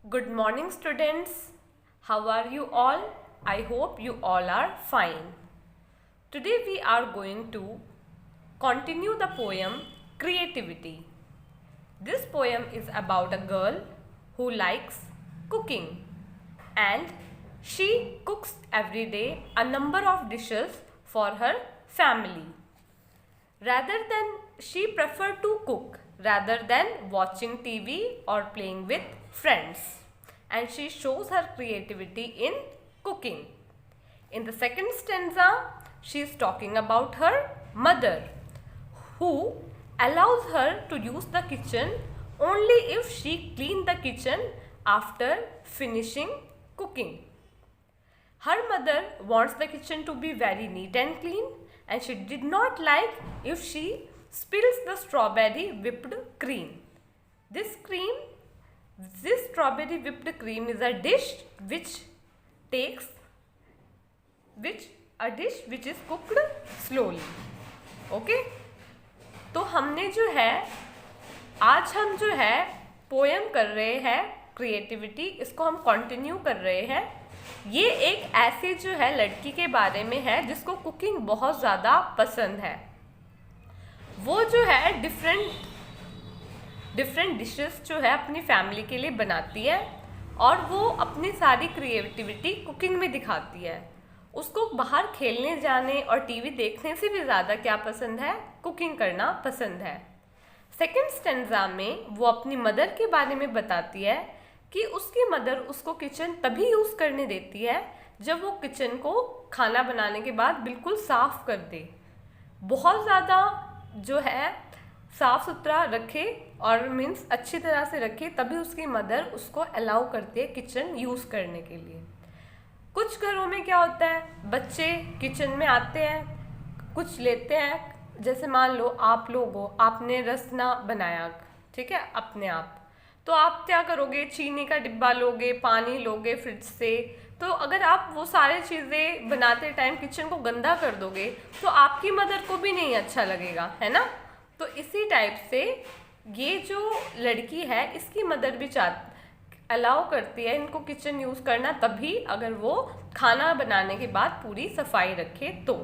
Good morning, students. How are you all? I hope you all are fine. Today we are going to continue the poem Creativity. This poem is about a girl who likes cooking and she cooks every day a number of dishes for her family. Rather than she prefer to cook rather than watching TV or playing with friends, and she shows her creativity in cooking. In the second stanza, she is talking about her mother who allows her to use the kitchen only if she clean the kitchen after finishing cooking. Her mother wants the kitchen to be very neat and clean, and she did not like if she spills the strawberry whipped cream. This strawberry whipped cream is a dish which is cooked slowly. Okay? तो हमने जो है आज हम जो है poem कर रहे हैं क्रिएटिविटी, इसको हम कंटिन्यू कर रहे हैं। ये एक ऐसी जो है लड़की के बारे में है जिसको कुकिंग बहुत ज़्यादा पसंद है। वो जो है डिफरेंट डिशेस जो है अपनी फैमिली के लिए बनाती है और वो अपनी सारी क्रिएटिविटी कुकिंग में दिखाती है। उसको बाहर खेलने जाने और टीवी देखने से भी ज़्यादा क्या पसंद है, कुकिंग करना पसंद है। सेकेंड स्टेंजा में वो अपनी मदर के बारे में बताती है कि उसकी मदर उसको किचन तभी यूज़ करने देती है जब वो किचन को खाना बनाने के बाद बिल्कुल साफ़ कर दे, बहुत ज़्यादा जो है साफ़ सुथरा रखे और मीन्स अच्छी तरह से रखे, तभी उसकी मदर उसको अलाउ करती है किचन यूज़ करने के लिए। कुछ घरों में क्या होता है, बच्चे किचन में आते हैं, कुछ लेते हैं, जैसे मान लो आप लोग हो, आपने रसना बनाया, ठीक है, अपने आप, तो आप क्या करोगे, चीनी का डिब्बा लोगे, पानी लोगे फ्रिज से। तो अगर आप वो सारी चीज़ें बनाते टाइम किचन को गंदा कर दोगे तो आपकी मदर को भी नहीं अच्छा लगेगा, है ना। तो इसी टाइप से ये जो लड़की है इसकी मदर भी अलाउ करती है इनको किचन यूज़ करना तभी अगर वो खाना बनाने के बाद पूरी सफाई रखे तो।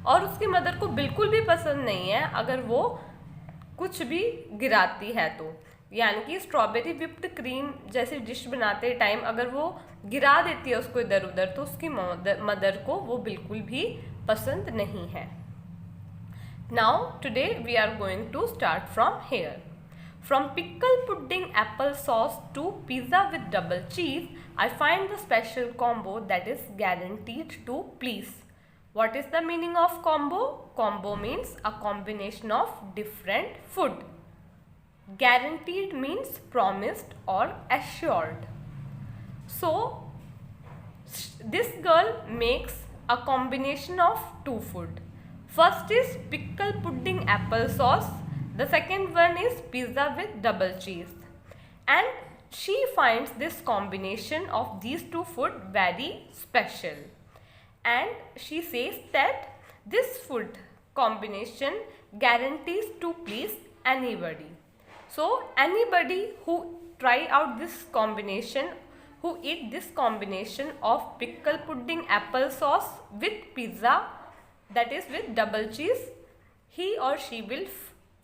और उसकी मदर को बिल्कुल भी पसंद नहीं है अगर वो कुछ भी गिराती है तो, यानी कि स्ट्रॉबेरी विप्ड क्रीम जैसी डिश बनाते टाइम अगर वो गिरा देती है उसको इधर उधर तो उसकी मदर को वो बिल्कुल भी पसंद नहीं है। Now today we are going to start from here. From pickle pudding apple sauce to pizza with double cheese, I find the special combo that is guaranteed to please. What is the meaning of combo? Combo means a combination of different food. Guaranteed means promised or assured. So, this girl makes a combination of two food. First is pickle pudding apple sauce. The second one is pizza with double cheese, and she finds this combination of these two food very special, and she says that this food combination guarantees to please anybody. So anybody who try out this combination, who eat this combination of pickle pudding apple sauce with pizza, that is with double cheese, he or she will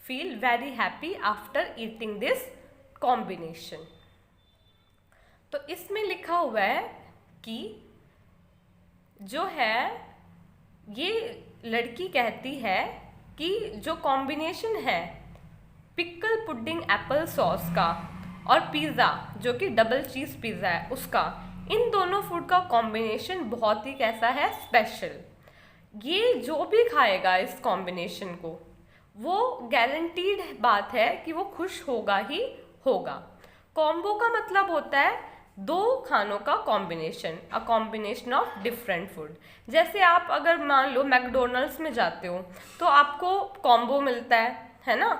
feel very happy after eating this combination. तो इसमें लिखा हुआ है कि जो है ये लड़की कहती है कि जो कॉम्बिनेशन है पिकल पुडिंग एप्पल सॉस का और पिज़्ज़ा जो कि डबल चीज़ पिज़्ज़ा है उसका, इन दोनों फूड का कॉम्बिनेशन बहुत ही कैसा है, स्पेशल। ये जो भी खाएगा इस कॉम्बिनेशन को वो गारंटीड बात है कि वो खुश होगा ही होगा। कॉम्बो का मतलब होता है दो खानों का combination, a combination of different food. जैसे आप अगर मान लो मैकडोनल्ड्स में जाते हो तो आपको कॉम्बो मिलता है ना,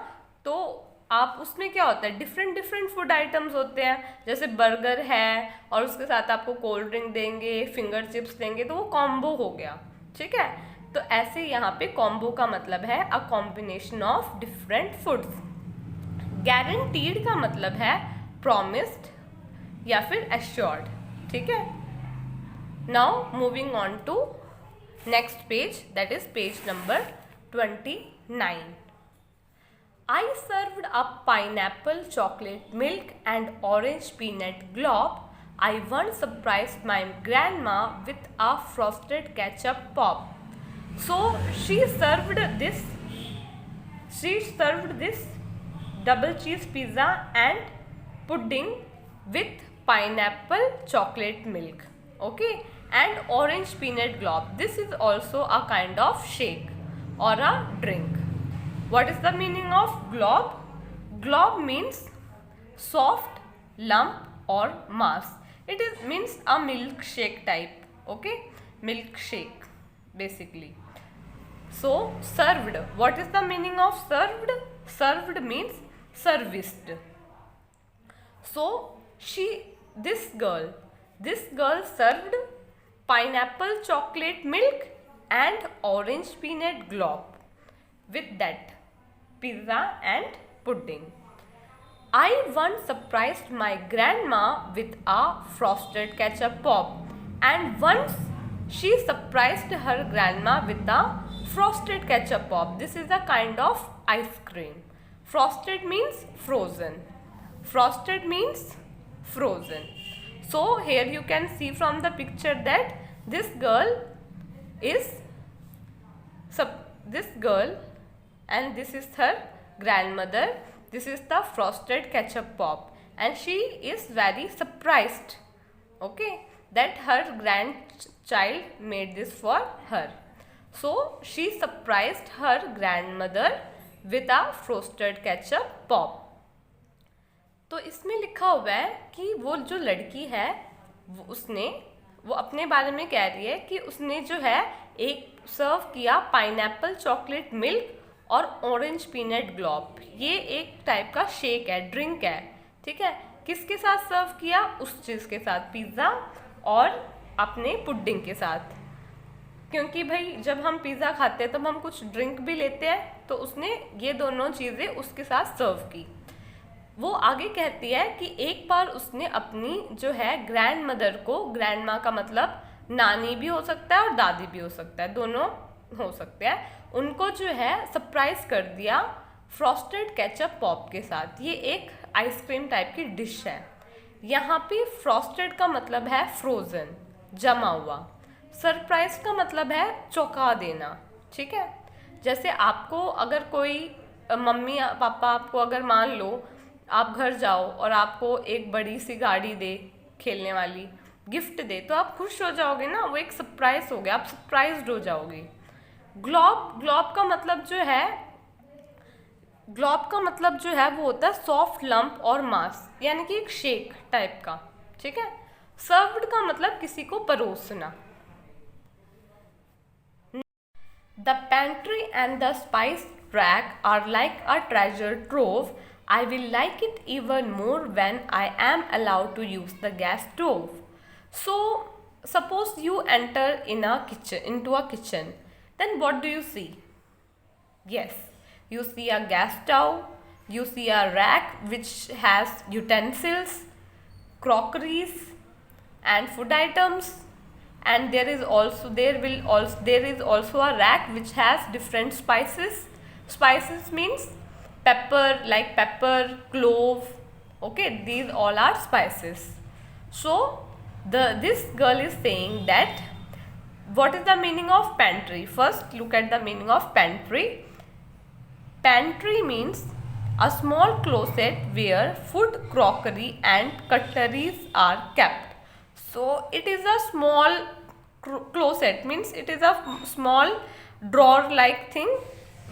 तो आप उसमें क्या होता है, डिफरेंट फूड आइटम्स होते हैं, जैसे बर्गर है और उसके साथ आपको कोल्ड ड्रिंक देंगे, फिंगर चिप्स देंगे, तो वो कॉम्बो हो गया, ठीक है। तो ऐसे यहाँ पे कॉम्बो का मतलब है a combination of different foods. Guaranteed का मतलब है प्रॉमिस्ड, या फिर assured, ठीक है. Now moving on to next page, that is page number 29. I served up pineapple chocolate milk and orange peanut glob. I once surprised my grandma with a frosted ketchup pop. So she served this double cheese pizza and pudding with pineapple chocolate milk, okay, and orange peanut glob. This is also a kind of shake or a drink. What is the meaning of glob? Glob means soft lump or mass. It means a milkshake type, okay, milkshake basically. So served, what is the meaning of served? Served means serviced. So this girl served pineapple chocolate milk and orange peanut glob with that pizza and pudding. I once surprised my grandma with a frosted ketchup pop, and once she surprised her grandma with a frosted ketchup pop. This is a kind of ice cream. Frosted means frozen. Frosted means frozen. So here you can see from the picture that this girl and this is her grandmother. This is the frosted ketchup pop, and she is very surprised, okay, that her grandchild made this for her. So she surprised her grandmother with a frosted ketchup pop. तो इसमें लिखा हुआ है कि वो जो लड़की है वो अपने बारे में कह रही है कि उसने जो है एक सर्व किया पाइनएप्पल चॉकलेट मिल्क और ऑरेंज पीनट ग्लोब. ये एक टाइप का शेक है, ड्रिंक है, ठीक है. किसके साथ सर्व किया? उस चीज़ के साथ, पिज़्ज़ा और अपने पुडिंग के साथ. क्योंकि भाई जब हम पिज़्ज़ा खाते हैं तब हम कुछ ड्रिंक भी लेते हैं, तो उसने ये दोनों चीज़ें उसके साथ सर्व की. वो आगे कहती है कि एक बार उसने अपनी जो है ग्रैंड मदर को, ग्रैंड माँ का मतलब नानी भी हो सकता है और दादी भी हो सकता है, दोनों हो सकते हैं, उनको जो है सरप्राइज कर दिया फ्रॉस्टेड केचप पॉप के साथ. ये एक आइसक्रीम टाइप की डिश है. यहाँ पे फ्रॉस्टेड का मतलब है फ्रोज़न, जमा हुआ. सरप्राइज का मतलब है चौंका देना, ठीक है. जैसे आपको अगर कोई मम्मी पापा आपको अगर मान लो आप घर जाओ और आपको एक बड़ी सी गाड़ी दे, खेलने वाली गिफ्ट दे, तो आप खुश हो जाओगे ना, वो एक सरप्राइज हो गया, आप सरप्राइज्ड हो जाओगे. ग्लोब का मतलब जो है वो होता है सॉफ्ट लंप और मास, यानी कि एक शेक टाइप का, ठीक है. सर्व्ड का मतलब किसी को परोसना. The pantry and the spice rack are like a treasure trove. I will like it even more when I am allowed to use the gas stove. So, suppose you enter into a kitchen. Then what do you see? Yes, you see a gas stove. You see a rack which has utensils, crockeries, and food items. And there is also a rack which has different spices. Spices means pepper, like pepper, clove, okay, these all are spices. So this girl is saying that what is the meaning of pantry? First look at the meaning of pantry. Pantry means a small closet where food, crockery and cutleries are kept. So it is a small closet, means it is a small drawer like thing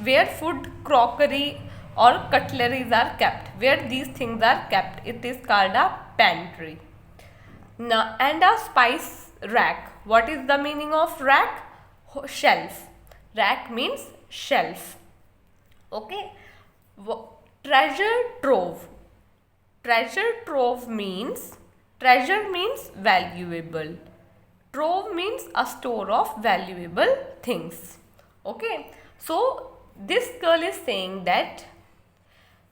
where food, crockery or cutleries are kept. Where these things are kept, it is called a pantry. Now, and a spice rack. What is the meaning of rack? Shelf. Rack means shelf. Okay. Treasure trove. Treasure means valuable. Trove means a store of valuable things. Okay. So this girl is saying that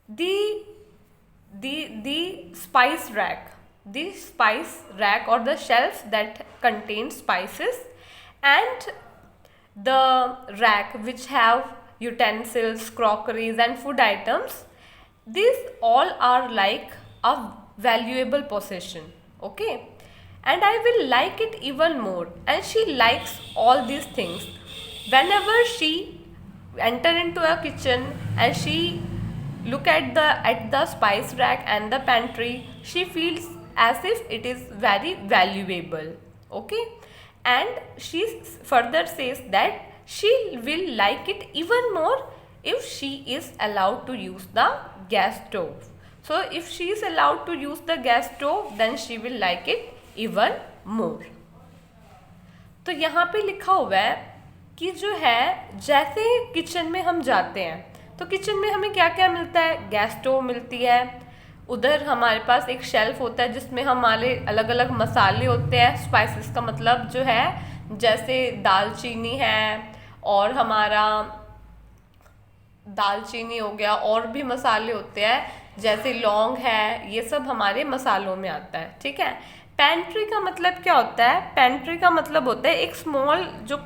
the spice rack, the spice rack or the shelves that contain spices, and the rack which have utensils, crockeries and food items. These all are like a valuable possession. Okay, and I will like it even more, and she likes all these things. Whenever she enter into a kitchen and she look at the spice rack and the pantry, she feels as if it is very valuable. Okay, and she further says that she will like it even more if she is allowed to use the gas stove. So if she is allowed to use the gas stove, then she will like it even more. तो यहाँ पे लिखा हुआ है कि जो है, जैसे किचन में हम जाते हैं तो किचन में हमें क्या क्या मिलता है, गैस स्टोव मिलती है, उधर हमारे पास एक शेल्फ होता है जिसमें हमारे अलग अलग मसाले होते हैं, स्पाइसेस का मतलब जो है जैसे दालचीनी है और हमारा दालचीनी हो गया, और भी मसाले होते हैं जैसे लौंग है, ये सब हमारे मसालों में आता है। ठीक है। पेंट्री का मतलब क्या होता है, पेंट्री का मतलब होता है एक स्मॉल जो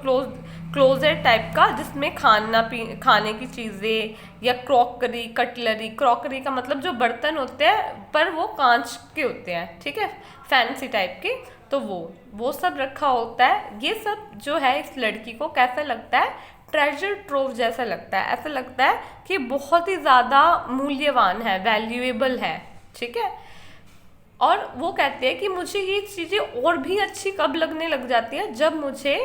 क्लोजेट टाइप का, जिसमें खाने की चीज़ें या क्रॉकरी, कटलरी, क्रॉकरी का मतलब जो बर्तन होते हैं पर वो कांच के होते हैं, ठीक है, फैंसी टाइप के, तो वो सब रखा होता है। ये सब जो है इस लड़की को कैसा लगता है, ट्रेजर ट्रोव जैसा लगता है, ऐसा लगता है कि बहुत ही ज़्यादा मूल्यवान है, वैल्यूएबल है। ठीक है। और वो कहते हैं कि मुझे ये चीज़ें और भी अच्छी कब लगने लग जाती है, जब मुझे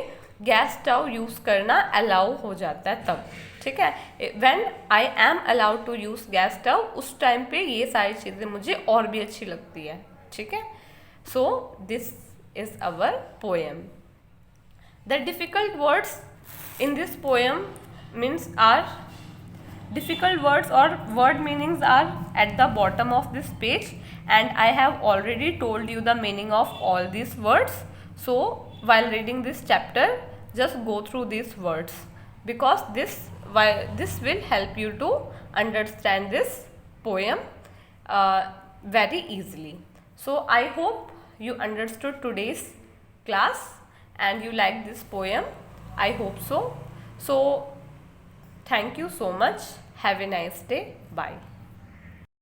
गैस स्टव यूज़ करना अलाउ हो जाता है तब। ठीक है। When I am allowed to use gas stove, उस टाइम पे ये सारी चीज़ें मुझे और भी अच्छी लगती है। ठीक है। So this is our poem. The difficult words in this poem means are difficult words or word meanings are at the bottom of this page, and I have already told you the meaning of all these words. So while reading this chapter, just go through these words, because this will help you to understand this poem very easily. So I hope you understood today's class and you like this poem. I hope so. So thank you so much. Have a nice day. Bye.